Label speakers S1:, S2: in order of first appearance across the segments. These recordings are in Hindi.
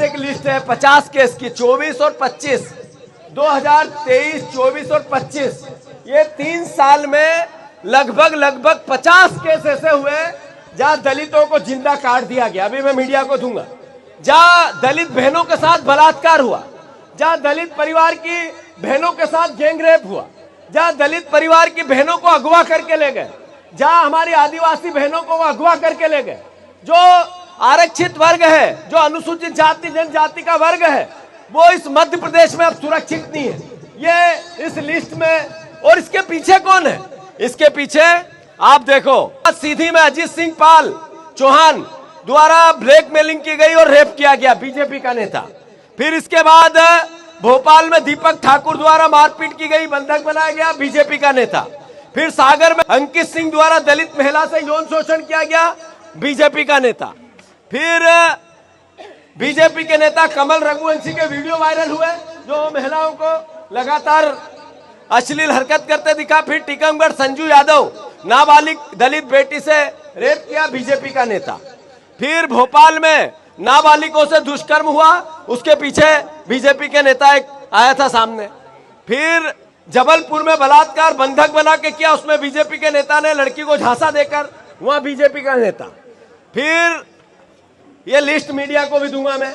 S1: एक लिस्ट है 50 केस की, 24 और 25, 2023, 24 और 25, ये 3 साल में लगभग 50 केस ऐसे हुए जहां दलितों को जिंदा काट दिया गया। अभी मैं मीडिया को दूंगा। जहां दलित बहनों के साथ बलात्कार हुआ, जहां दलित परिवार की बहनों के साथ गैंग रेप हुआ, जहां दलित परिवार की बहनों को अगवा करके ले गए, जहां हमारी आदिवासी बहनों को अगवा करके ले गए। जो आरक्षित वर्ग है, जो अनुसूचित जाति जनजाति का वर्ग है, वो इस मध्य प्रदेश में अब सुरक्षित नहीं है। ये इस लिस्ट में, और इसके पीछे कौन है? इसके पीछे आप देखो, सीधी में अजीत सिंह पाल चौहान द्वारा ब्लैकमेलिंग की गई और रेप किया गया, बीजेपी का नेता। फिर इसके बाद भोपाल में दीपक ठाकुर द्वारा मारपीट की गई, बंधक बनाया गया, बीजेपी का नेता। फिर सागर में अंकित सिंह द्वारा दलित महिला से यौन शोषण किया गया, बीजेपी का नेता। फिर बीजेपी के नेता कमल रघुवंशी के वीडियो वायरल हुए जो महिलाओं को लगातार अश्लील हरकत करते दिखा। फिर टीकमगढ़ संजू यादव नाबालिग दलित बेटी से रेप किया, बीजेपी का नेता। फिर भोपाल में नाबालिगों से दुष्कर्म हुआ, उसके पीछे बीजेपी के नेता एक आया था सामने। फिर जबलपुर में बलात्कार बंधक बना के किया, उसमें बीजेपी के नेता ने लड़की को झांसा देकर, वहां बीजेपी का नेता। फिर ये लिस्ट मीडिया को भी दूंगा मैं।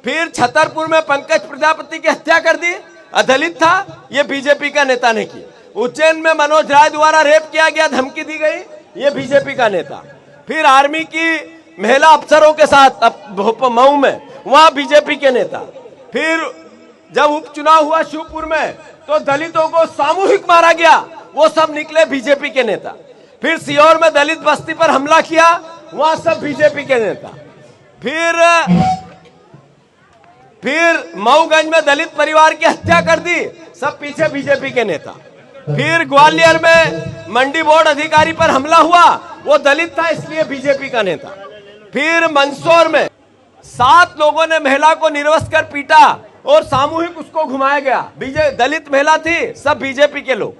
S1: फिर छतरपुर में पंकज प्रजापति की हत्या कर दी, अदलित था, ये बीजेपी का नेता ने की। उज्जैन में मनोज राय द्वारा रेप किया गया, धमकी दी गई, ये बीजेपी का नेता। फिर आर्मी की महिला अफसरों के साथ मऊ में, वहां बीजेपी के नेता। फिर जब उपचुनाव हुआ शिवपुर में तो दलितों को सामूहिक मारा गया, वो सब निकले बीजेपी के नेता। फिर सीहोर में दलित बस्ती पर हमला किया, वहां सब बीजेपी के नेता। फिर मऊगंज में दलित परिवार की हत्या कर दी, सब पीछे बीजेपी के नेता। फिर ग्वालियर में मंडी बोर्ड अधिकारी पर हमला हुआ, वो दलित था, इसलिए बीजेपी का नेता। फिर मंदसौर में 7 लोगों ने महिला को निर्वस्त्र कर पीटा और सामूहिक उसको घुमाया गया, दलित महिला थी, सब बीजेपी के लोग।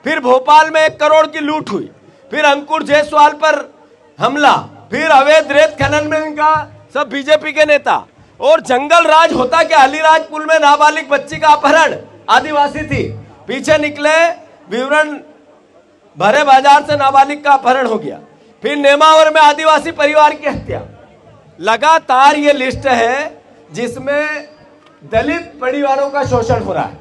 S1: फिर भोपाल में 1 करोड़ की लूट हुई। फिर अंकुर जायसवाल पर हमला। फिर अवैध रेत खनन में का, सब बीजेपी के नेता। और जंगल राज होता क्या, अलीराजपुर में नाबालिग बच्ची का अपहरण, आदिवासी थी, पीछे निकले, विवरण भरे बाजार से नाबालिग का अपहरण हो गया। फिर नेमावर में आदिवासी परिवार की हत्या। लगातार ये लिस्ट है जिसमें दलित परिवारों का शोषण हो रहा है।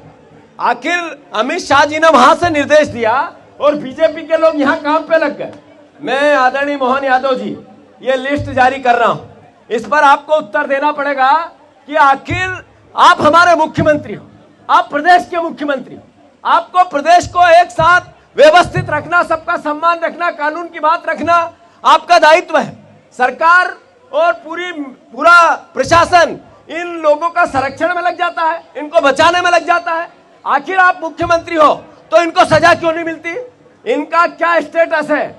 S1: आखिर अमित शाह जी ने वहां से निर्देश दिया और बीजेपी के लोग यहां काम पे लग गए। मैं आदरणीय मोहन यादव जी ये लिस्ट जारी कर रहा हूं, इस पर आपको उत्तर देना पड़ेगा कि आखिर आप हमारे मुख्यमंत्री हो, आप प्रदेश के मुख्यमंत्री हो, आपको प्रदेश को एक साथ व्यवस्थित रखना, सबका सम्मान रखना, कानून की बात रखना आपका दायित्व है। सरकार और पूरा प्रशासन इन लोगों का संरक्षण में लग जाता है, इनको बचाने में लग जाता है। आखिर आप मुख्यमंत्री हो तो इनको सजा क्यों नहीं मिलती? इनका क्या स्टेटस है?